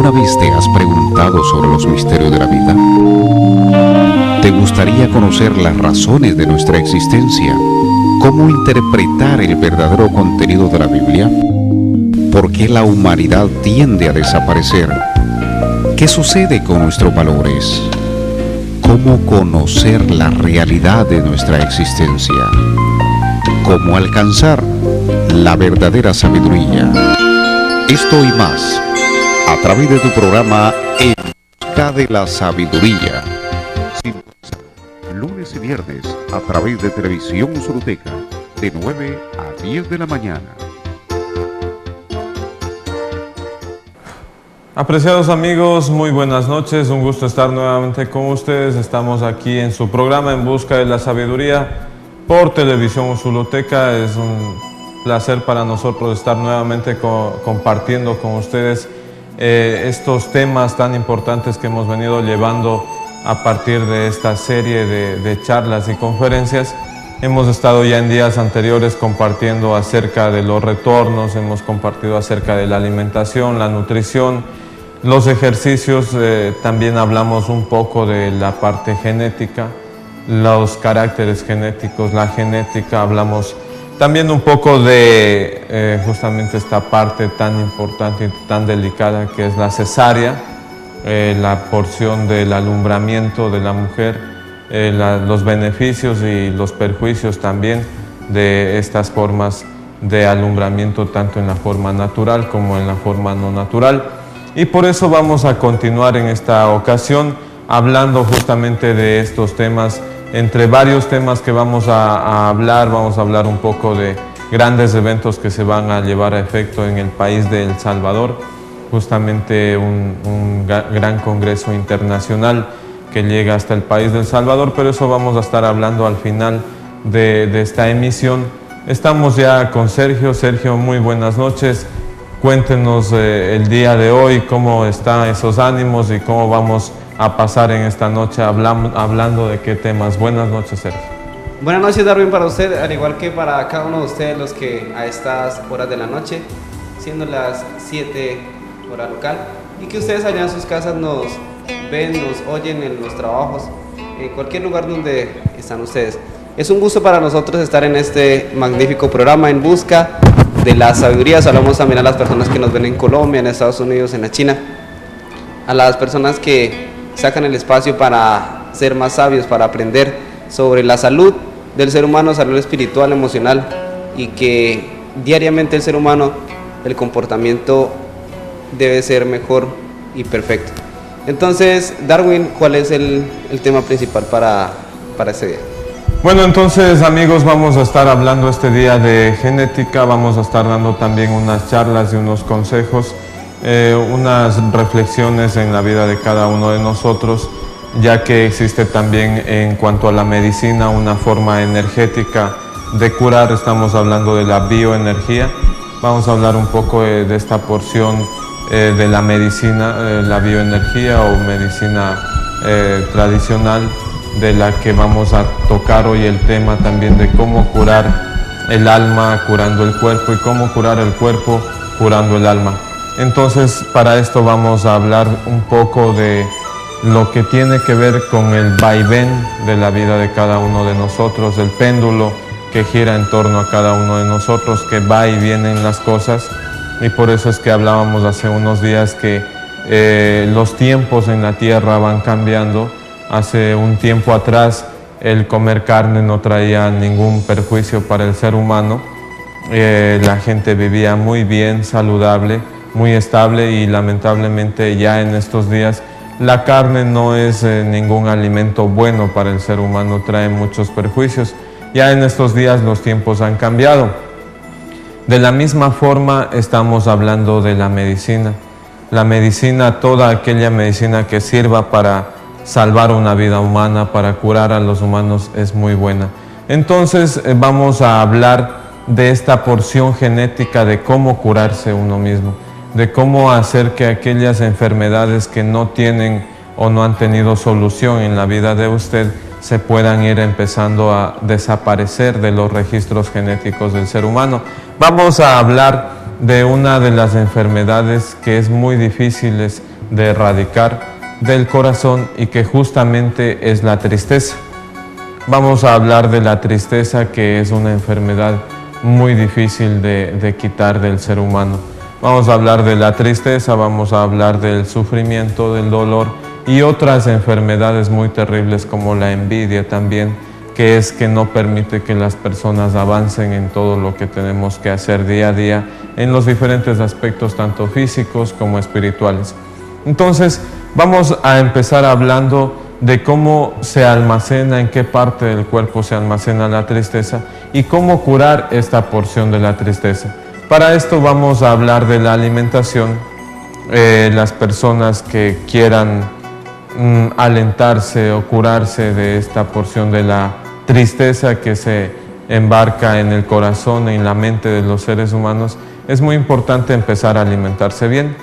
¿Alguna vez te has preguntado sobre los misterios de la vida? ¿Te gustaría conocer las razones de nuestra existencia? ¿Cómo interpretar el verdadero contenido de la Biblia? ¿Por qué la humanidad tiende a desaparecer? ¿Qué sucede con nuestros valores? ¿Cómo conocer la realidad de nuestra existencia? ¿Cómo alcanzar la verdadera sabiduría? Esto y más, a través de tu programa En Busca de la Sabiduría. Lunes y viernes, a través de Televisión Usuruteca, de 9 a 10 de la mañana. Apreciados amigos, muy buenas noches, un gusto estar nuevamente con ustedes. Estamos aquí en su programa En Busca de la Sabiduría por Televisión Usuruteca. Es un placer para nosotros estar nuevamente compartiendo con ustedes estos temas tan importantes que hemos venido llevando a partir de esta serie de charlas y conferencias. Hemos estado ya en días anteriores compartiendo acerca de los retornos, hemos compartido acerca de la alimentación, la nutrición, los ejercicios, también hablamos un poco de la parte genética, los caracteres genéticos, la genética, hablamos también un poco de justamente esta parte tan importante y tan delicada que es la cesárea, la porción del alumbramiento de la mujer, los beneficios y los perjuicios también de estas formas de alumbramiento, tanto en la forma natural como en la forma no natural. Y por eso vamos a continuar en esta ocasión hablando justamente de estos temas. Entre varios temas que vamos a hablar un poco de grandes eventos que se van a llevar a efecto en el país de El Salvador, justamente un gran congreso internacional que llega hasta el país de El Salvador, pero eso vamos a estar hablando al final de esta emisión. Estamos ya con Sergio. Sergio, muy buenas noches. Cuéntenos el día de hoy, cómo están esos ánimos y cómo vamos a pasar en esta noche hablando de qué temas. Buenas noches, Sergio. Buenas noches, Darwin, para usted, al igual que para cada uno de ustedes los que a estas horas de la noche, siendo las 7 hora local, y que ustedes allá en sus casas nos ven, nos oyen en los trabajos, en cualquier lugar donde están ustedes. Es un gusto para nosotros estar en este magnífico programa En Busca de la Sabiduría. Saludamos también a las personas que nos ven en Colombia, en Estados Unidos, en la China, a las personas que sacan el espacio para ser más sabios, para aprender sobre la salud del ser humano, salud espiritual, emocional, y que diariamente el ser humano, el comportamiento debe ser mejor y perfecto. Entonces, Darwin, ¿cuál es el tema principal para este día? Bueno, entonces amigos, vamos a estar hablando este día de genética, vamos a estar dando también unas charlas y unos consejos, unas reflexiones en la vida de cada uno de nosotros, ya que existe también en cuanto a la medicina una forma energética de curar. Estamos hablando de la bioenergía. Vamos a hablar un poco de esta porción de la medicina, la bioenergía o medicina tradicional, de la que vamos a tocar hoy el tema también de cómo curar el alma curando el cuerpo y cómo curar el cuerpo curando el alma. Entonces, para esto vamos a hablar un poco de lo que tiene que ver con el vaivén de la vida de cada uno de nosotros, el péndulo que gira en torno a cada uno de nosotros, que va y vienen las cosas, y por eso es que hablábamos hace unos días que los tiempos en la tierra van cambiando. Hace un tiempo atrás el comer carne no traía ningún perjuicio para el ser humano, la gente vivía muy bien, saludable, muy estable, y lamentablemente ya en estos días la carne no es ningún alimento bueno para el ser humano, trae muchos perjuicios. Ya en estos días los tiempos han cambiado. De la misma forma estamos hablando de la medicina. La medicina, toda aquella medicina que sirva para salvar una vida humana, para curar a los humanos, es muy buena. Entonces vamos a hablar de esta porción genética de cómo curarse uno mismo, de cómo hacer que aquellas enfermedades que no tienen o no han tenido solución en la vida de usted se puedan ir empezando a desaparecer de los registros genéticos del ser humano. Vamos a hablar de una de las enfermedades que es muy difíciles de erradicar del corazón y que justamente es la tristeza. Vamos a hablar de la tristeza, que es una enfermedad muy difícil de quitar del ser humano. Vamos a hablar de la tristeza, vamos a hablar del sufrimiento, del dolor y otras enfermedades muy terribles como la envidia también, que es que no permite que las personas avancen en todo lo que tenemos que hacer día a día en los diferentes aspectos, tanto físicos como espirituales. Entonces, vamos a empezar hablando de cómo se almacena, en qué parte del cuerpo se almacena la tristeza y cómo curar esta porción de la tristeza. Para esto vamos a hablar de la alimentación. Las personas que quieran alentarse o curarse de esta porción de la tristeza que se embarca en el corazón, en la mente de los seres humanos, es muy importante empezar a alimentarse bien.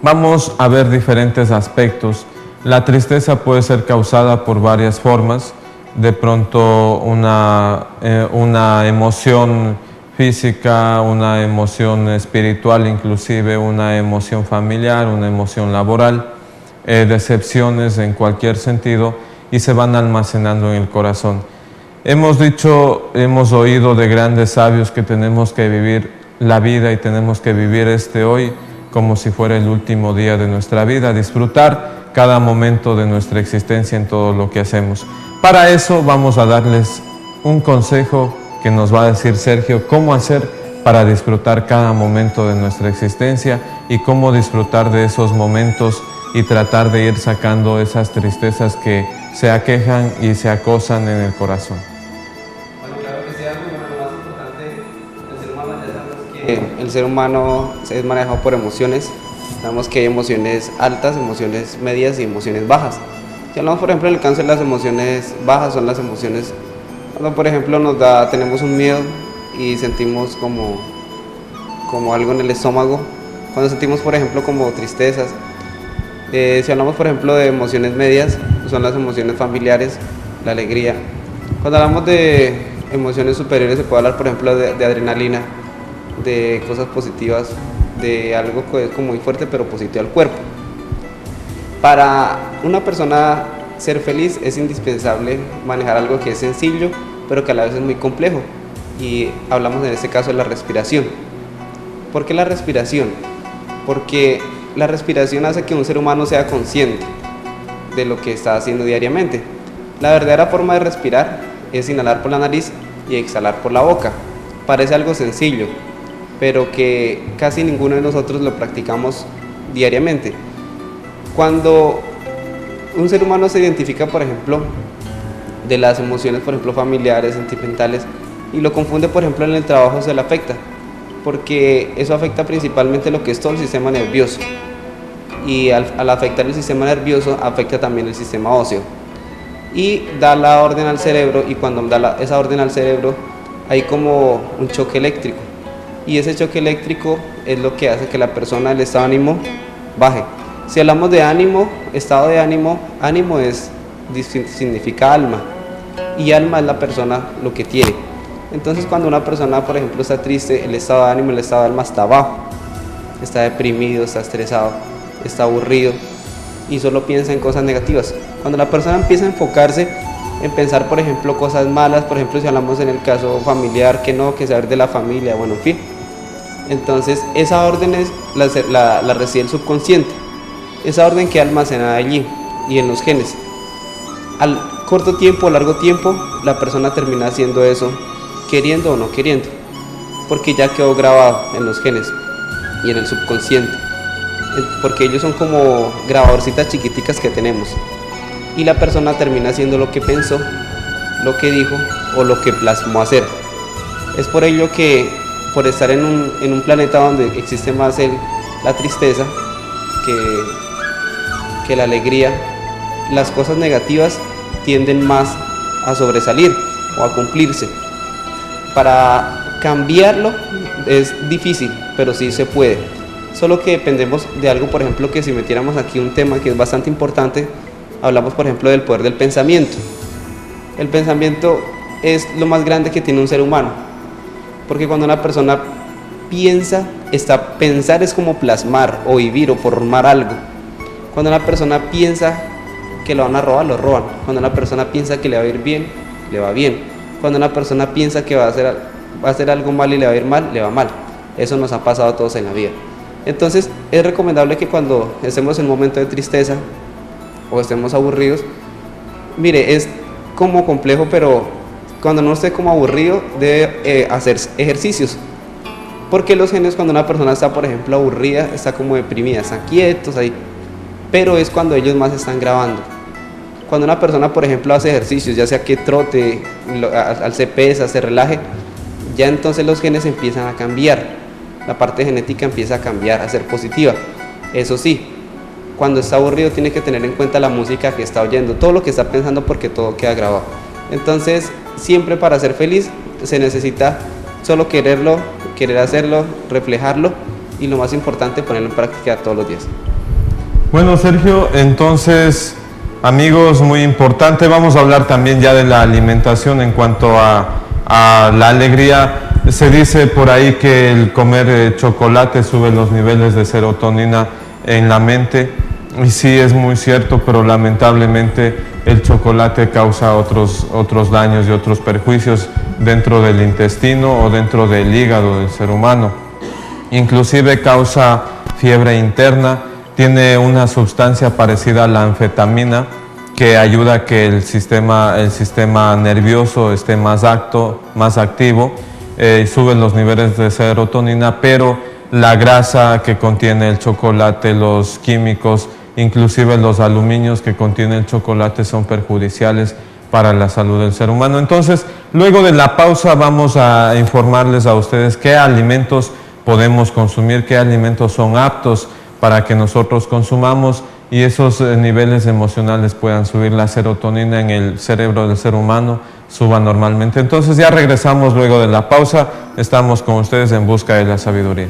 Vamos a ver diferentes aspectos. La tristeza puede ser causada por varias formas. De pronto una emoción física, una emoción espiritual, inclusive una emoción familiar, una emoción laboral, decepciones en cualquier sentido, y se van almacenando en el corazón. Hemos oído de grandes sabios que tenemos que vivir la vida y tenemos que vivir hoy como si fuera el último día de nuestra vida, disfrutar cada momento de nuestra existencia en todo lo que hacemos. Para eso vamos a darles un consejo que nos va a decir Sergio, cómo hacer para disfrutar cada momento de nuestra existencia y cómo disfrutar de esos momentos y tratar de ir sacando esas tristezas que se aquejan y se acosan en el corazón. Bueno, claro que sí, algo lo más importante, el ser humano ya sabemos que el ser humano es manejado por emociones. Sabemos que hay emociones altas, emociones medias y emociones bajas. Si hablamos, por ejemplo, en el cáncer, las emociones bajas son las emociones cuando, por ejemplo, tenemos un miedo y sentimos como algo en el estómago. Cuando sentimos, por ejemplo, como tristezas. Si hablamos, por ejemplo, de emociones medias, son las emociones familiares, la alegría. Cuando hablamos de emociones superiores, se puede hablar, por ejemplo, de adrenalina, de cosas positivas, de algo que es como muy fuerte pero positivo al cuerpo. Para una persona ser feliz es indispensable manejar algo que es sencillo, pero que a la vez es muy complejo. Y hablamos en este caso de la respiración. ¿Por qué la respiración? Porque la respiración hace que un ser humano sea consciente de lo que está haciendo diariamente. La verdadera forma de respirar es inhalar por la nariz y exhalar por la boca. Parece algo sencillo, pero que casi ninguno de nosotros lo practicamos diariamente. Cuando un ser humano se identifica, por ejemplo, de las emociones, por ejemplo, familiares, sentimentales, y lo confunde, por ejemplo, en el trabajo, se le afecta, porque eso afecta principalmente lo que es todo el sistema nervioso. Y al afectar el sistema nervioso, afecta también el sistema óseo. Y da la orden al cerebro, y cuando da esa orden al cerebro, hay como un choque eléctrico. Y ese choque eléctrico es lo que hace que la persona, el estado de ánimo, baje. Si hablamos de ánimo, estado de ánimo, ánimo significa alma. Y alma es la persona lo que tiene. Entonces, cuando una persona, por ejemplo, está triste, el estado de ánimo, el estado de alma está bajo. Está deprimido, está estresado, está aburrido y solo piensa en cosas negativas. Cuando la persona empieza a enfocarse en pensar, por ejemplo, cosas malas, por ejemplo, si hablamos en el caso familiar, que saber de la familia, bueno, en fin. Entonces, esa orden la recibe el subconsciente. Esa orden queda almacenada allí y en los genes. Al corto tiempo o largo tiempo, la persona termina haciendo eso, queriendo o no queriendo, porque ya quedó grabado en los genes y en el subconsciente, porque ellos son como grabadorcitas chiquiticas que tenemos, y la persona termina haciendo lo que pensó, lo que dijo o lo que plasmó hacer. Es por ello que, por estar en un planeta donde existe más la tristeza que la alegría, las cosas negativas tienden más a sobresalir o a cumplirse. Para cambiarlo es difícil, pero sí se puede. Solo que dependemos de algo, por ejemplo, que si metiéramos aquí un tema que es bastante importante, hablamos, por ejemplo, del poder del pensamiento. El pensamiento es lo más grande que tiene un ser humano. Porque cuando una persona piensa, pensar es como plasmar o vivir o formar algo. Cuando una persona piensa que lo van a robar, lo roban. Cuando una persona piensa que le va a ir bien, le va bien. Cuando una persona piensa que va a hacer algo mal y le va a ir mal, le va mal. Eso nos ha pasado a todos en la vida. Entonces es recomendable que cuando estemos en un momento de tristeza o estemos aburridos, mire, es como complejo, pero cuando no esté como aburrido debe hacer ejercicios. Porque los genes, cuando una persona está, por ejemplo, aburrida, está como deprimida, están quietos ahí, pero es cuando ellos más están grabando. Cuando una persona, por ejemplo, hace ejercicios, ya sea que trote, alce pesas, se relaje, ya entonces los genes empiezan a cambiar, la parte genética empieza a cambiar, a ser positiva. Eso sí, cuando está aburrido tiene que tener en cuenta la música que está oyendo, todo lo que está pensando, porque todo queda grabado. Entonces, siempre para ser feliz se necesita solo quererlo, querer hacerlo, reflejarlo y lo más importante, ponerlo en práctica todos los días. Bueno, Sergio, entonces, amigos, muy importante, vamos a hablar también ya de la alimentación en cuanto a la alegría. Se dice por ahí que el comer chocolate sube los niveles de serotonina en la mente, y sí, es muy cierto, pero lamentablemente el chocolate causa otros daños y otros perjuicios dentro del intestino o dentro del hígado del ser humano. Inclusive causa fiebre interna, tiene una sustancia parecida a la anfetamina que ayuda a que el sistema nervioso esté más activo, suben los niveles de serotonina, pero la grasa que contiene el chocolate, los químicos, inclusive los aluminios que contiene el chocolate son perjudiciales para la salud del ser humano. Entonces, luego de la pausa vamos a informarles a ustedes qué alimentos podemos consumir, qué alimentos son aptos para que nosotros consumamos y esos niveles emocionales puedan subir, la serotonina en el cerebro del ser humano suba normalmente. Entonces ya regresamos luego de la pausa, estamos con ustedes en Busca de la Sabiduría.